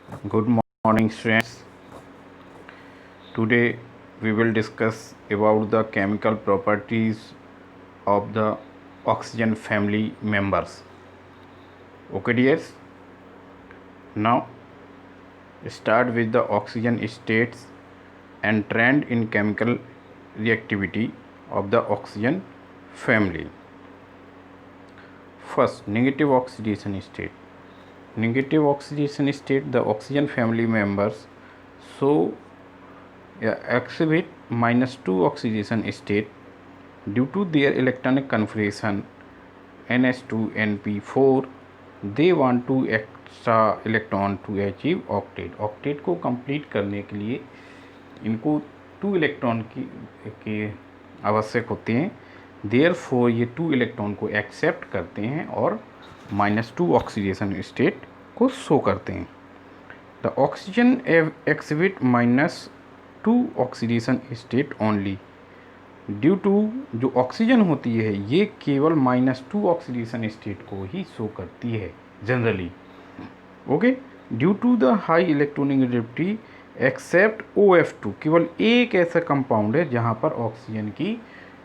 Good morning, students. Today we will discuss about the chemical properties of the oxygen family members. Okay, dears. Now start with the oxygen states and trend in chemical reactivity of the oxygen family. First, negative oxidation state. Negative oxidation state, the oxygen family members exhibit -2 oxidation state due to their electronic configuration NH2NP4. They want to extra electron to achieve octet. Octet को complete करने के लिए इनको 2 electron की आवश्यक होते हैं। Therefore ये 2 इलेक्ट्रॉन को एक्सेप्ट करते हैं और -2 ऑक्सीडेशन स्टेट को शो करते हैं। The oxygen exhibit -2 oxidation state only due to, जो ऑक्सीजन होती है ये केवल -2 ऑक्सीडेशन स्टेट को ही शो करती है generally. Okay, due to the high electronegativity except OF2, केवल एक ऐसा कंपाउंड है जहाँ पर ऑक्सीजन की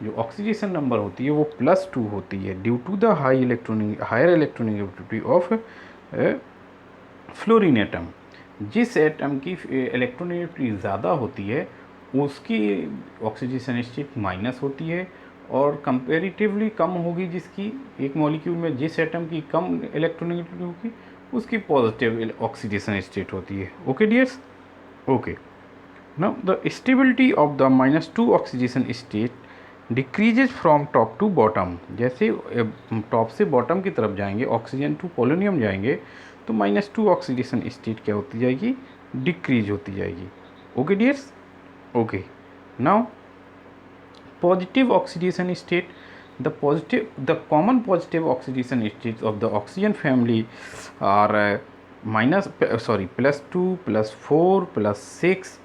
जो ऑक्सीडेशन नंबर होती है वो +2 होती है। Due to the higher electronegativity of fluorine atom, जिस एटम की इलेक्ट्रोनेगेटिविटी ज़्यादा होती है उसकी ऑक्सीडेशन स्टेट माइनस होती है, और कंपेरेटिवली कम होगी जिसकी एक मॉलिक्यूल में जिस एटम की कम इलेक्ट्रोनेगेटिविटी होगी उसकी पॉजिटिव ऑक्सीडेशन स्टेट होती है। Okay dears, okay. Now the stability of the -2 oxidation state decreases from top to bottom. जैसे टॉप से बॉटम की तरफ जाएंगे, ऑक्सीजन टू पोलोनियम जाएंगे, तो -2 ऑक्सीडेशन स्टेट क्या होती जाएगी, डिक्रीज होती जाएगी। Okay dears, okay. Now positive oxidation state, the common positive oxidation states of the oxygen family are +2 +4 +6।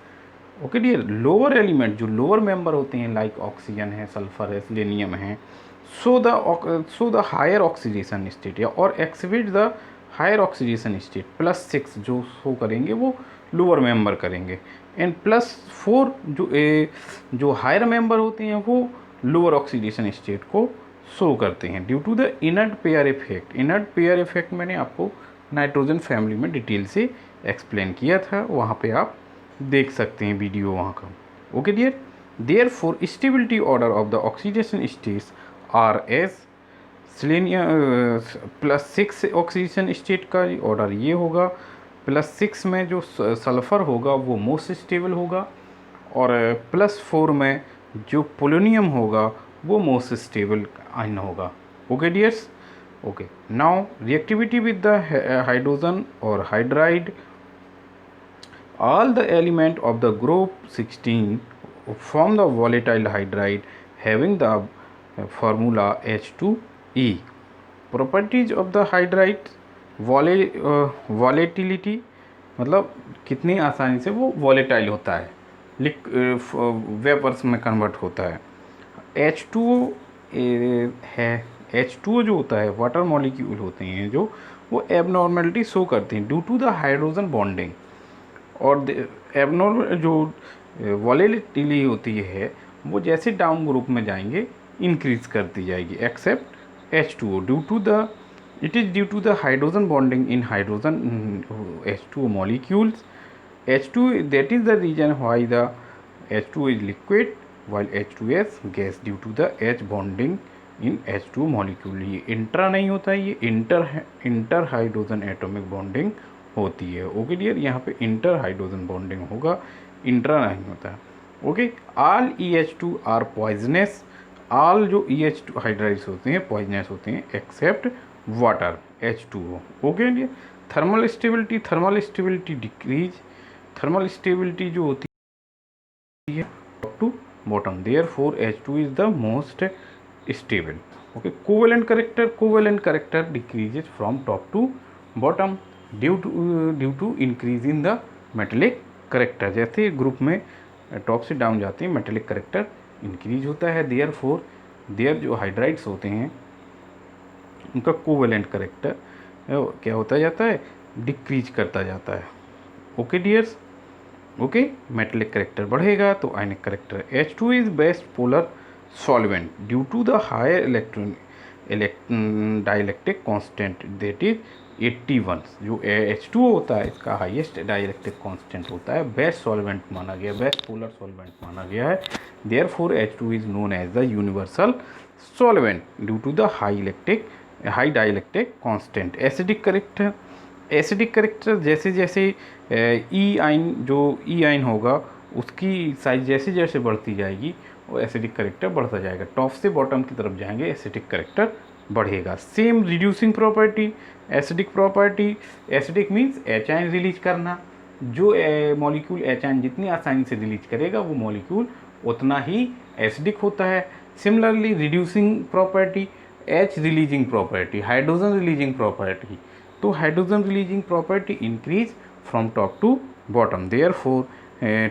Okay dear, lower element जो लोअर मेंबर होते हैं लाइक ऑक्सीजन है, सल्फर है, सेलेनियम है, so the higher oxidation state या और exhibit the higher oxidation state +6 जो show करेंगे वो लोअर मेंबर करेंगे, एंड +4 जो हायर मेंबर होते हैं वो लोअर ऑक्सीडेशन स्टेट को शो करते हैं due to the inert pair effect. Inert pair effect मैंने आपको नाइट्रोजन फैमिली में डिटेल से एक्सप्लेन किया था, वहाँ पे आप देख सकते हैं वीडियो वहाँ का। Okay dear, therefore stability order of the oxidation states are as selenium +6 oxidation state का ऑर्डर ये होगा। +6 में जो सल्फ़र होगा वो मोस्ट स्टेबल होगा, और +4 में जो पोलोनियम होगा वो मोस्ट स्टेबल आयन होगा। Okay dears, okay. Now reactivity with the hydrogen और hydride, all the element of the group 16 form the volatile hydride having the formula H2E. properties of the hydride, volatility मतलब कितनी आसानी से वो volatile होता है, vapours में कन्वर्ट होता है। H2O है, H2O जो होता है वाटर मॉलिक्यूल होते हैं जो वो एबनॉर्मेलिटी शो करते हैं due to the hydrogen bonding, और एबनॉर्मल जो वॉलेटिलिटी होती है वो जैसे डाउन ग्रुप में जाएंगे इंक्रीज करती जाएगी, except H2O due to the it is due to the hydrogen bonding in hydrogen H2O molecules. H2 that is the reason why the H2 is liquid while H2S gas due to the H bonding in H2 molecule। ये intra नहीं होता है, ये inter hydrogen atomic bonding होती है। Okay dear, यहाँ पे inter hydrogen bonding होगा, इंट्रा नहीं होता है। Okay, all EH2 are poisonous, all जो EH2 हाइड्राइड्स होते हैं पॉइजनस होते हैं except water H2O। Okay dear, thermal stability decrease, thermal stability जो होती है top to bottom, therefore H2 is the most stable. Okay, covalent character decreases from top to bottom due to increase in the metallic character. जैसे group में top से down जाते हैं metallic character increase होता है, देयरफॉर देयर जो hydrides होते हैं उनका कोवेलेंट करेक्टर क्या होता जाता है, डिक्रीज करता जाता है। Okay dears, okay. Metallic character बढ़ेगा तो ionic character. H2 is best polar solvent due to the higher dielectric constant that is 81। जो H2 होता है इसका हाईएस्ट डाइलेक्ट्रिक कांस्टेंट होता है, बेस्ट सॉल्वेंट माना गया, बेस्ट पोलर सॉल्वेंट माना गया है। Therefore H2 is known as the universal solvent due to the high dielectric constant. Acidic character जैसे जैसे ई आइन, जो ई आइन होगा उसकी साइज जैसे जैसे बढ़ती जाएगी वो एसिडिक करेक्टर बढ़ता जाएगा। टॉप से बॉटम की तरफ जाएंगे एसिडिक करेक्टर बढ़ेगा। Same reducing property, acidic property. Acidic means H आइन रिलीज करना, जो मॉलिक्यूल एच आइन जितनी आसानी से रिलीज करेगा वो मॉलिक्यूल उतना ही एसिडिक होता है। Similarly reducing property, H releasing property, hydrogen releasing property. तो hydrogen releasing property increase from top to bottom. Therefore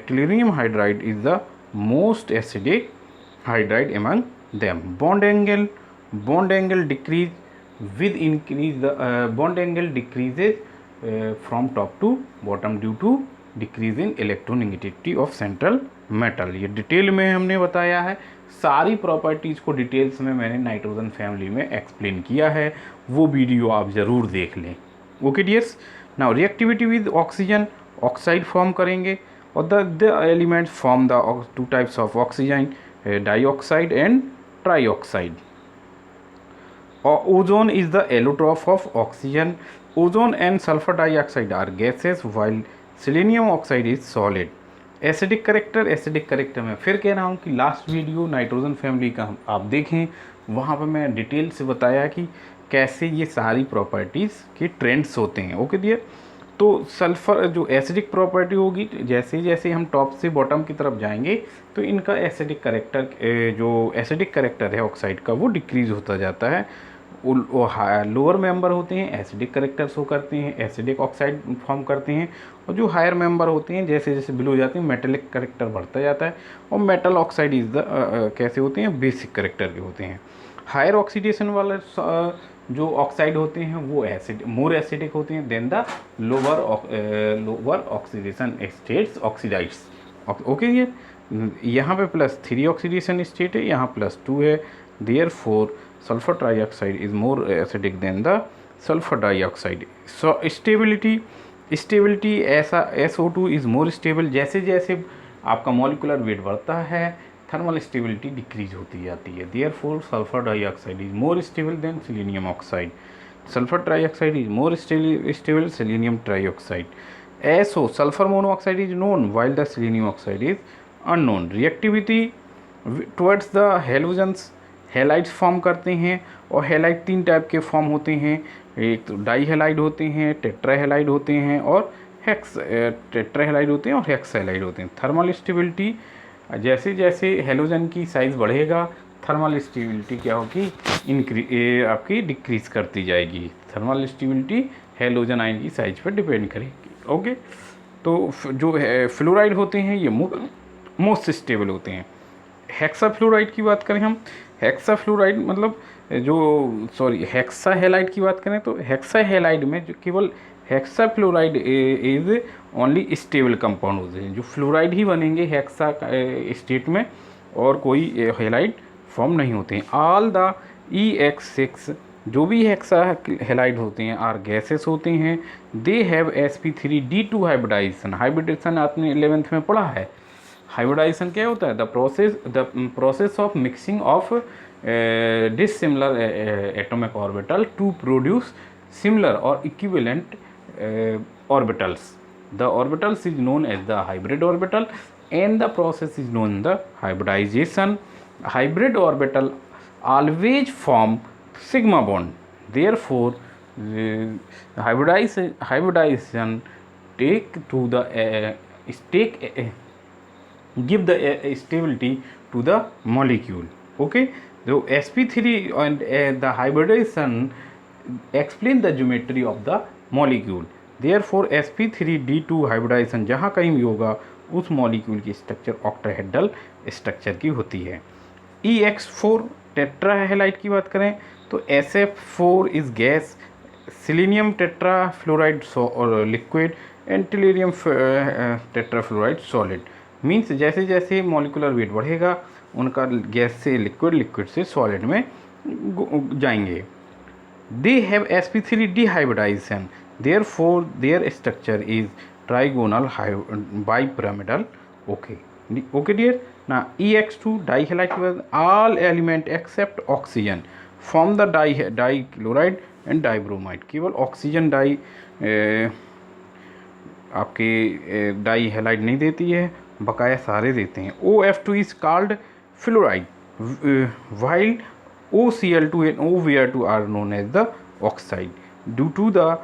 tellurium hydride is the most acidic hydride among them. Bond angle decrease with increase the bond angle decreases from top to bottom due to decrease in electronegativity of central metal। ये detail में हमने बताया है, सारी properties को details में मैंने nitrogen family में एक्सप्लेन किया है, वो वीडियो आप ज़रूर देख लें। Okay dears, now reactivity with oxygen, oxide form करेंगे और the elements form the two types of oxygen, dioxide and trioxide. Ozone is the allotrope of oxygen. Ozone and sulfur dioxide are gases while selenium oxide is solid. Acidic character में फिर कह रहा हूँ कि last video nitrogen family का आप देखें, वहाँ पर मैं डिटेल से बताया कि कैसे ये सारी प्रॉपर्टीज़ के ट्रेंड्स होते हैं। ओके डियर, तो सल्फर जो एसिडिक प्रॉपर्टी होगी, जैसे जैसे हम टॉप से बॉटम की तरफ जाएंगे तो इनका एसिडिक करेक्टर, जो एसिडिक करेक्टर है ऑक्साइड का, वो डिक्रीज़ होता जाता है। लोअर मेंबर होते हैं एसिडिक करेक्टर शो करते हैं, एसिडिक ऑक्साइड फॉर्म करते हैं, और जो हायर मेंबर होते हैं जैसे जैसे बिलो जाते हैं मेटेलिक करेक्टर बढ़ता जाता है, और मेटल ऑक्साइड इज द कैसे होते हैं, बेसिक करेक्टर के होते हैं। हायर ऑक्सीडेशन वाले जो ऑक्साइड होते हैं वो मोर एसिडिक होते हैं than the lower oxidation states oxides. Okay, ये यहाँ पे +3 ऑक्सीडेशन स्टेट है, यहाँ +2 है। Therefore sulfur trioxide is more acidic than the sulfur dioxide। so stability ऐसा SO2 is more stable। जैसे जैसे आपका मॉलिकुलर वेट बढ़ता है थर्मल स्टेबिलिटी डिक्रीज होती जाती है। Therefore sulphur dioxide is more stable then selenium oxide. Sulphur trioxide is more stable selenium trioxide. SO sulphur monoxide is known while the selenium oxide is unknown. Reactivity towards the halogens, halides form करते हैं, और halide 3 type के form होते हैं, एक तो die halide होते हैं, टेट्राहेलाइड होते हैं, और टेट्राहेलाइड होते हैं और हेक्साहेलाइड होते हैं। थर्मल स्टेबिलिटी, जैसे जैसे हेलोजन की साइज़ बढ़ेगा थर्मल स्टेबिलिटी क्या होगी, आपकी डिक्रीज करती जाएगी। थर्मल स्टेबिलिटी हेलोजन आयन की साइज पर डिपेंड करेगी। ओके, तो जो फ्लोराइड होते हैं ये मोस्ट स्टेबल होते हैं। हेक्सा फ्लोराइड की बात करें हम, हेक्सा फ्लोराइड मतलब हेक्सा हेलाइड की बात करें तो हेक्सा हेलाइड में जो केवल hexa fluoride is only stable compound होते हैं, जो फ्लोराइड ही बनेंगे हेक्सा स्टेट में, और कोई हेलाइड फॉर्म नहीं होते हैं। ऑल द EX6 जो भी हेक्सा हेलाइड होते हैं आर गैसेस होते हैं। They have sp3d2 hybridisation. Hybridisation आपने 11th में पढ़ा है। हाइब्रिडाइजेशन क्या होता है, the process of mixing of dissimilar atomic orbital to produce similar और equivalent orbitals. The orbitals is known as the hybrid orbital and the process is known the hybridisation. Hybrid orbital always form sigma bond, therefore hybridization give the stability to the molecule. Okay, so sp3 and the hybridization explain the geometry of the molecule, therefore sp3d2 hybridization जहाँ कहीं भी होगा उस molecule की structure octahedral structure की होती है। EX4 टेट्राहेलाइड की बात करें तो SF4 is gas selenium tetrafluoride liquid and tellurium tetrafluoride solid. Means जैसे जैसे मॉलिकुलर वेट बढ़ेगा उनका गैस से लिक्विड, लिक्विड से सॉलिड में जाएंगे. They have sp3 dehybridization, therefore their structure is trigonal bipyramidal. Okay, okay dear. Now EX2 dihalide, all element except oxygen form the dichloride and dibromide. केवल oxygen die आपके die halide नहीं देती है, बकाया सारे देते हैं. OF2 is called fluoride, while OCl2 and OBr2 are known as the oxide due to the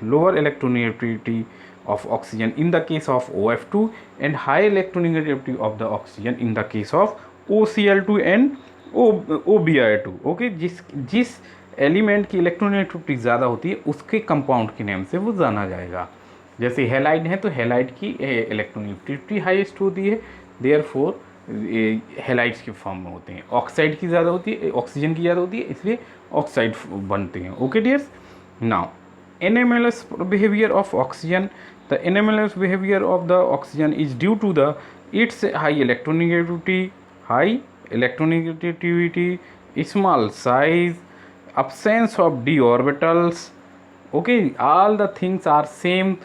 lower electronegativity of oxygen in the case of OF2 and high electronegativity of the oxygen in the case of OCl2 and OBr2. Okay, जिस element की electronegativity ज़्यादा होती है उसके compound के name से वो जाना जाएगा. जैसे हेलाइड है तो हेलाइड की इलेक्ट्रोनेगेटिविटी हाईएस्ट होती है, देयरफॉर हेलाइड्स के फॉर्म में होते हैं. ऑक्साइड की ज़्यादा होती है, ऑक्सीजन की ज़्यादा होती है, इसलिए ऑक्साइड बनते हैं. Okay dears. Now anomalous behavior of oxygen. The anomalous behavior of the oxygen is due to its high electronegativity, small size, absence of d orbitals. Okay, all the things are same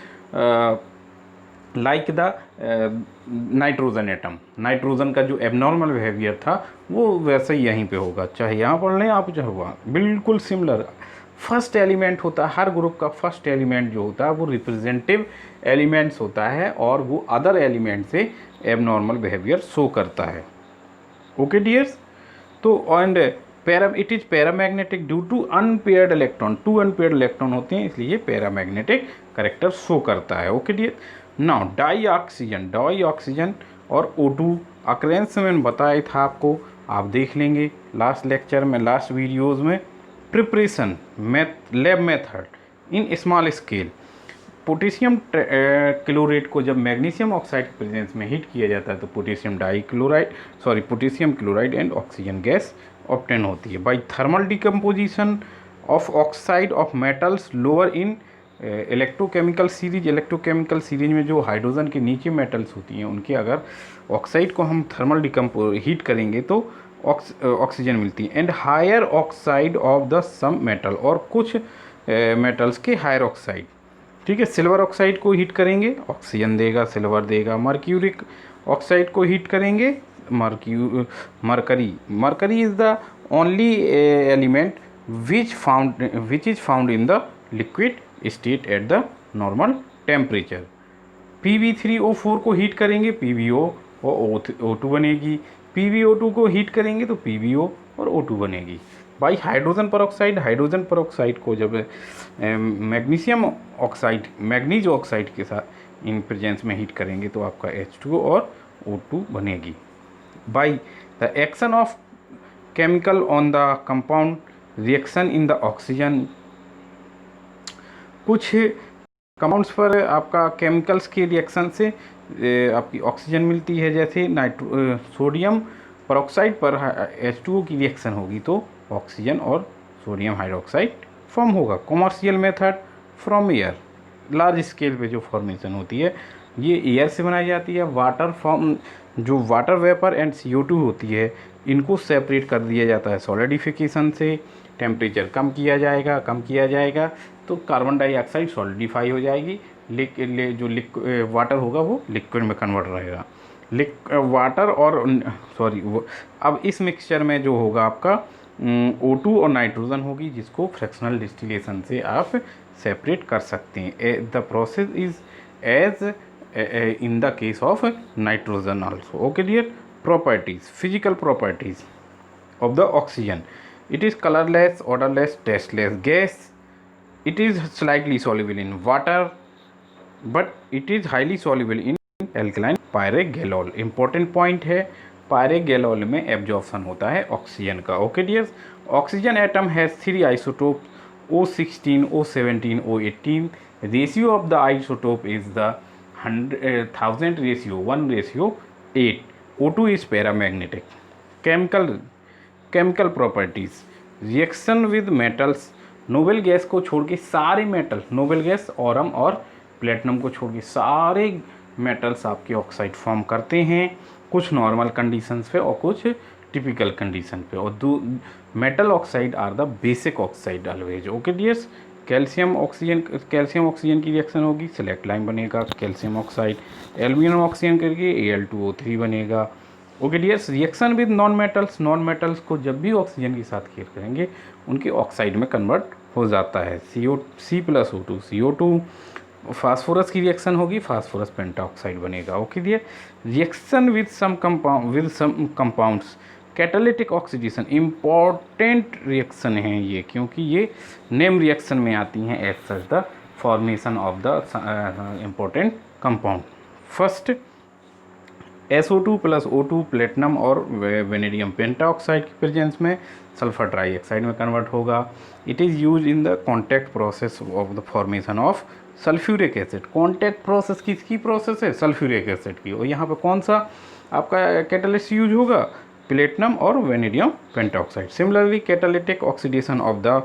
like the nitrogen atom. Nitrogen का जो abnormal behaviour था वो वैसे ही यहीं पे होगा, चाहे यहाँ पढ़ लें आप, चाहे हुआ बिल्कुल सिमिलर. फर्स्ट एलिमेंट होता है हर ग्रुप का, फर्स्ट एलिमेंट जो होता है वो रिप्रेजेंटिव एलिमेंट्स होता है और वो अदर एलिमेंट से एबनॉर्मल बिहेवियर शो करता है. Okay dears. तो and it is paramagnetic due to unpaired electron. 2 unpaired electron होते हैं, इसलिए पैरामैग्नेटिक करेक्टर शो करता है. Okay dear. Now dioxygen और O2 अक्रेंस में मैंने बताया था आपको, आप देख लेंगे लास्ट लेक्चर में, लास्ट वीडियोज़ में. Preparation lab method in small scale. Potassium chlorate को जब मैग्नीशियम ऑक्साइड के प्रेजेंस में हीट किया जाता है तो potassium chloride and oxygen gas obtain होती है by thermal decomposition of oxide of metals lower in electrochemical series में जो हाइड्रोजन के नीचे मेटल्स होती हैं उनके अगर ऑक्साइड को हम थर्मल हीट करेंगे तो ऑक्सीजन मिलती है. And higher oxide of the some metal, और कुछ मेटल्स के हायर ऑक्साइड. ठीक है, सिल्वर ऑक्साइड को हीट करेंगे ऑक्सीजन देगा, सिल्वर देगा. मर्क्यूरिक ऑक्साइड को हीट करेंगे mercury is the only element which is found in the liquid state at the normal temperature. PbO4 को हीट करेंगे PbO और O2 बनेगी. PbO2 को हीट करेंगे तो PbO और O2 बनेगी. बाई हाइड्रोजन पर ऑक्साइड को जब मैग्नीज ऑक्साइड के साथ इन प्रेजेंस में हीट करेंगे तो आपका H2O और O2 बनेगी. By the action of chemical on the compound reaction in the oxygen. कुछ कंपाउंड्स पर आपका केमिकल्स के रिएक्शन से आपकी ऑक्सीजन मिलती है. जैसे सोडियम परऑक्साइड पर H2O की रिएक्शन होगी तो ऑक्सीजन और सोडियम हाइड्रोक्साइड फॉर्म होगा. Commercial method from air. Large scale पे जो फॉर्मेशन होती है ये एयर से बनाई जाती है. जो वाटर वेपर एंड CO2 होती है इनको सेपरेट कर दिया जाता है सॉलिडिफिकेशन से. टेम्परेचर कम किया जाएगा तो कार्बन डाइऑक्साइड सॉलिडिफाई हो जाएगी. जो वाटर होगा वो लिक्विड में कन्वर्ट रहेगा. वाटर और अब इस मिक्सचर में जो होगा आपका O2 और नाइट्रोजन होगी जिसको फ्रैक्शनल डिस्टिलेशन से आप सेपरेट कर सकते हैं. The process is as in the case of nitrogen also. Okay dear. Properties, physical properties of the oxygen. It is colorless, odorless, tasteless gas. It is slightly soluble in water, but it is highly soluble in alkaline pyrogalol. Important point है, pyrogalol में absorption होता है oxygen का. Okay dear. Oxygen atom has 3 isotopes, O16, O17, O18. Ratio of the isotope is the 1000 ratio 1:8. O2 is paramagnetic. Chemical properties. Reaction with metals, noble gas को छोड़ के सारे metal, noble gas Aurum और platinum को छोड़ के सारे metals आपके ऑक्साइड फॉर्म करते हैं, कुछ नॉर्मल कंडीशंस पे और कुछ टिपिकल कंडीशन पे। और दो metal oxide are the basic oxide always. Okay dears, calcium oxygen की रिएक्शन होगी, सेलेक्ट लाइन बनेगा कैल्शियम ऑक्साइड, एल्यूमिनियम ऑक्सीजन करके Al2O3 बनेगा। Okay dears, reaction with non metals को जब भी ऑक्सीजन के साथ खेल करेंगे उनके ऑक्साइड में कन्वर्ट हो जाता है, C+O2 CO2। फास्फोरस की रिएक्शन होगी, फास्फोरस पेंटाऑक्साइड बनेगा। Okay dear, reaction with some compounds, catalytic oxidation, important reaction है ये, क्योंकि ये नेम रिएक्शन में आती हैं as such the formation of the important compound. First SO2 + O2 platinum और वेनेडियम पेंटाऑक्साइड की प्रेजेंस में सल्फर ट्राईऑक्साइड में कन्वर्ट होगा। It is use in the contact process of the formation of sulphuric acid. Contact process किसकी process है? Sulphuric acid की। और यहाँ पे कौन सा आपका कैटालिस्ट यूज होगा? प्लेटिनम और vanadium pentoxide. Similarly catalytic oxidation of the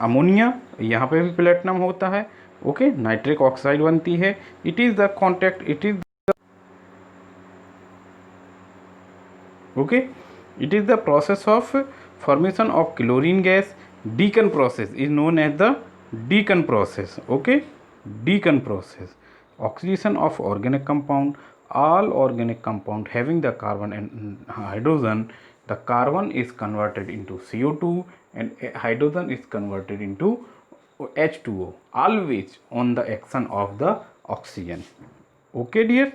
ammonia, यहाँ पे भी प्लेटिनम होता है। ओके, नाइट्रिक ऑक्साइड बनती है। It is the process of formation of chlorine gas. Decon process is known as the Decon process. Okay, Decon process. Oxidation of organic compound. All organic compound having the carbon and hydrogen, the carbon is converted into CO2 and hydrogen is converted into H2O, always on the action of the oxygen. Okay dear.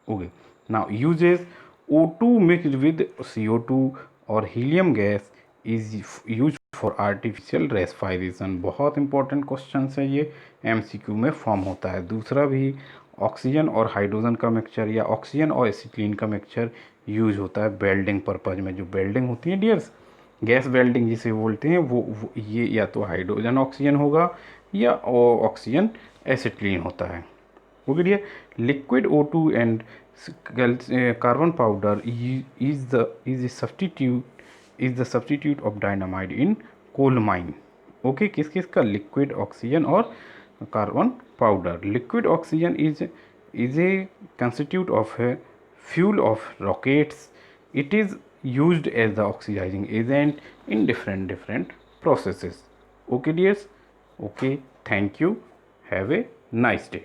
Okay, now uses O2 mixed with CO2 और helium gas is use for artificial respiration. बहुत important question है ये, MCQ में form होता है। दूसरा भी oxygen और हाइड्रोजन का मिक्सचर या ऑक्सीजन और एसिटिलीन का मिक्सचर यूज होता है वेल्डिंग पर्पज में। जो वेल्डिंग होती है डियर्स, गैस वेल्डिंग जिसे बोलते हैं, वो ये या तो हाइड्रोजन ऑक्सीजन होगा या ऑक्सीजन एसिटिलीन होता है। Okay dear, liquid O2 and carbon powder is the substitute of dynamite in coal mine. Okay, किस किस का? लिक्विड ऑक्सीजन और carbon powder. Liquid oxygen is a constitute of a fuel of rockets. It is used as the oxidizing agent in different processes. Okay dears, okay, thank you, have a nice day.